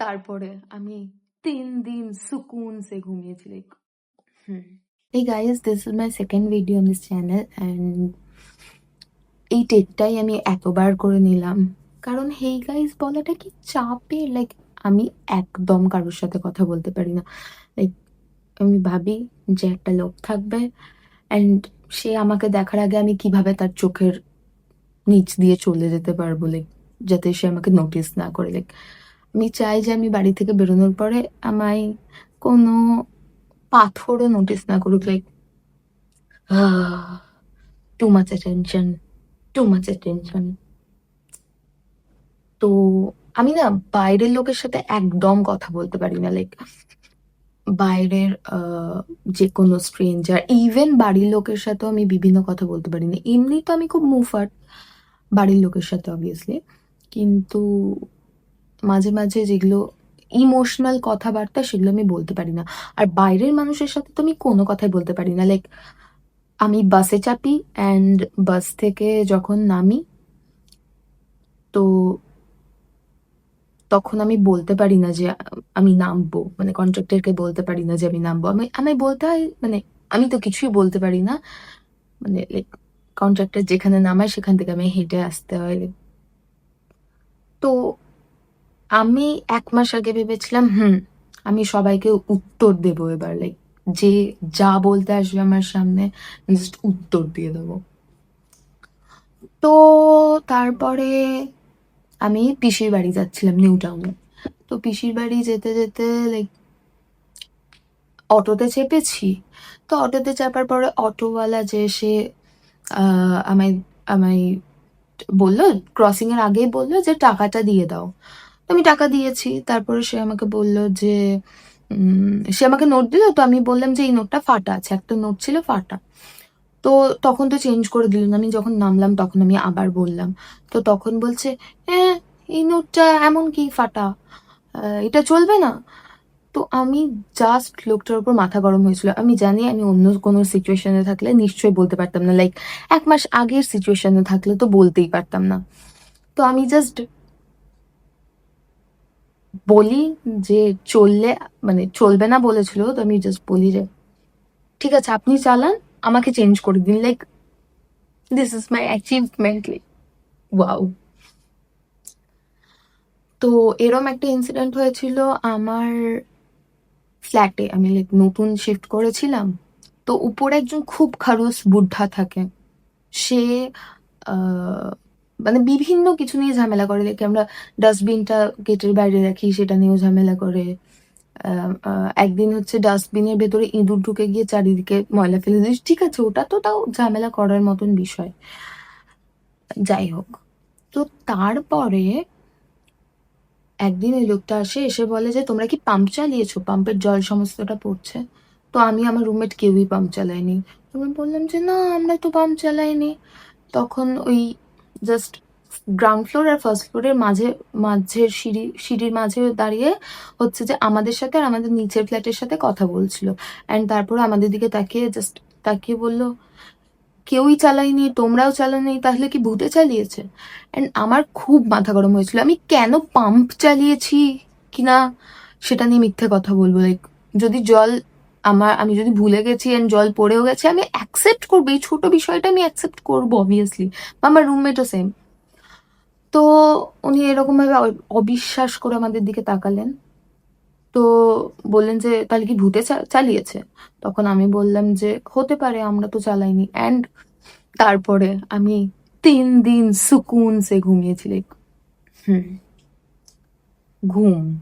তারপরে আমি 3 দিন সুকুন সে ঘুমিয়েছি like Hey guys, this is my second video on this channel and এই টেকটাই আমি এতবার করে নিলাম কারণ হেই গাইস বলাটা কি চাপের লাইক আমি একদম কারোর সাথে কথা বলতে পারি না লাইক আমি ভাবি যে একটা লোক থাকবে অ্যান্ড সে আমাকে দেখার আগে আমি কিভাবে তার চোখের নিচ দিয়ে চলে যেতে পারবো লাইক যাতে সে আমাকে নোটিস না করে লাইক আমি চাই যে আমি বাড়ি থেকে বেরোনোর পরে আমায় কোনো পাথরও নোটিস না করুক লাইক টু মাচ অ্যাটেনশন তো আমি না বাইরের লোকের সাথে একদম কথা বলতে পারি না লাইক বাইরের যে কোনো স্ট্রেঞ্জার ইভেন বাড়ির লোকের সাথেও আমি বিভিন্ন কথা বলতে পারি না এমনি তো আমি খুব মুফাট বাড়ির লোকের সাথে অবভিয়াসলি কিন্তু মাঝে মাঝে যেগুলো ইমোশনাল কথাবার্তা সেগুলো আমি বলতে পারি না আর বাইরের মানুষের সাথে তো আমি কোনো কথাই বলতে পারি না লাইক আমি বাসে চাপি অ্যান্ড বাস থেকে যখন নামি তো তখন আমি বলতে পারি না যে আমি নামবো মানে কন্ট্রাক্টরকে বলতে পারি না যে আমি নামবো আমি আমি বলতে হয় মানে আমি তো কিছুই বলতে পারি না মানে লাইক কন্ট্রাক্টর যেখানে নামায় সেখান থেকে আমি হেঁটে আসতে হয় তো আমি 1 মাস আগে ভেবেছিলাম আমি সবাইকে উত্তর দেবো এবার লাইক যে যা বলতে আসবে আমার সামনে জাস্ট উত্তর দিয়ে দেবো তো তারপরে আমি পিসির বাড়ি যাচ্ছিলাম নিউ টাউনে তো পিসির বাড়ি যেতে যেতে লাইক অটোতে চেপেছি তো অটোতে চাপার পরে অটোওয়ালা যে সে আমায় আমায় বললো ক্রসিং এর আগেই বললো যে টাকাটা দিয়ে দাও তো আমি টাকা দিয়েছি তারপরে সে আমাকে বললো যে সে আমাকে নোট দিল তো আমি বললাম যে এই নোটটা ফাটা আছে একটা নোট ছিল ফাটা তো তখন তো চেঞ্জ করে দিল না আমি যখন নামলাম তখন আমি আবার বললাম তো তখন বলছে হ্যাঁ এই নোটটা এমন কি ফাটা এটা চলবে না তো আমি জাস্ট লোকটার উপর মাথা গরম হয়েছিল আমি জানি আমি অন্য কোনো সিচুয়েশনে থাকলে নিশ্চয়ই বলতে পারতাম না লাইক 1 মাস আগের সিচুয়েশনে থাকলে তো বলতেই পারতাম না তো আমি জাস্ট বলি যে চললে মানে চলবে না বলেছিল তো আমি জাস্ট বলি যে ঠিক আছে আপনি চালান আমাকে চেঞ্জ করে দিন like this is my achievement like wow তো এরম একটা ইনসিডেন্ট হয়েছিল আমার ফ্ল্যাটে আমি লাইক নতুন শিফট করেছিলাম তো উপরে একজন খুব খারুস বুদ্ধা থাকে সে মানে বিভিন্ন কিছু নিয়ে ঝামেলা করে লাইক আমরা ডাস্টবিনটা গেটের বাইরে রাখি সেটা নিয়েও ঝামেলা করে একদিন হচ্ছে ডাস্টবিনের ভেতরে ইঁদুর ঢুকে গিয়ে চারিদিকে ময়লা ফেলে দিস ঠিক আছে ওটা তো তাও ঝামেলা করার মতন বিষয় যাই হোক তো তারপরে একদিন ওই লোকটা আসে এসে বলে যে তোমরা কি পাম্প চালিয়েছো পাম্পের জল সমস্তটা পড়ছে তো আমি আমার রুমমেট কেউই পাম্প চালাইনি আমি বললাম যে না আমরা তো পাম্প চালাইনি তখন ওই জাস্ট গ্রাউন্ড ফ্লোর আর ফার্স্ট ফ্লোরের মাঝের সিঁড়ির মাঝে দাঁড়িয়ে হচ্ছে যে আমাদের সাথে আর আমাদের নিচের ফ্ল্যাটের সাথে কথা বলছিল অ্যান্ড তারপরে আমাদের দিকে তাকিয়ে জাস্ট তাকিয়ে বললো কেউই চালায়নি তোমরাও চালানি তাহলে কি ভূতে চালিয়েছে অ্যান্ড আমার খুব মাথা গরম হয়েছিল আমি কেন পাম্প চালিয়েছি কিনা সেটা নিয়ে মিথ্যে কথা বলবো লাইক যদি জল আমি যদি ভুলে গেছি অ্যান্ড জল পড়েও গেছে আমি অ্যাকসেপ্ট করবো এই ছোট বিষয়টা আমি অ্যাকসেপ্ট করবো অবভিয়াসলি আমার রুমমেটও সেম তো উনি এরকম ভাবে অবিশ্বাস করে আমাদের দিকে তাকালেন তো বললেন যে তাহলে কি ভূতে চালিয়েছে তখন আমি বললাম যে হতে পারে আমরা তো চালাইনি অ্যান্ড তারপরে আমি 3 দিন সুকুন সে ঘুমিয়েছি লাইক ঘুম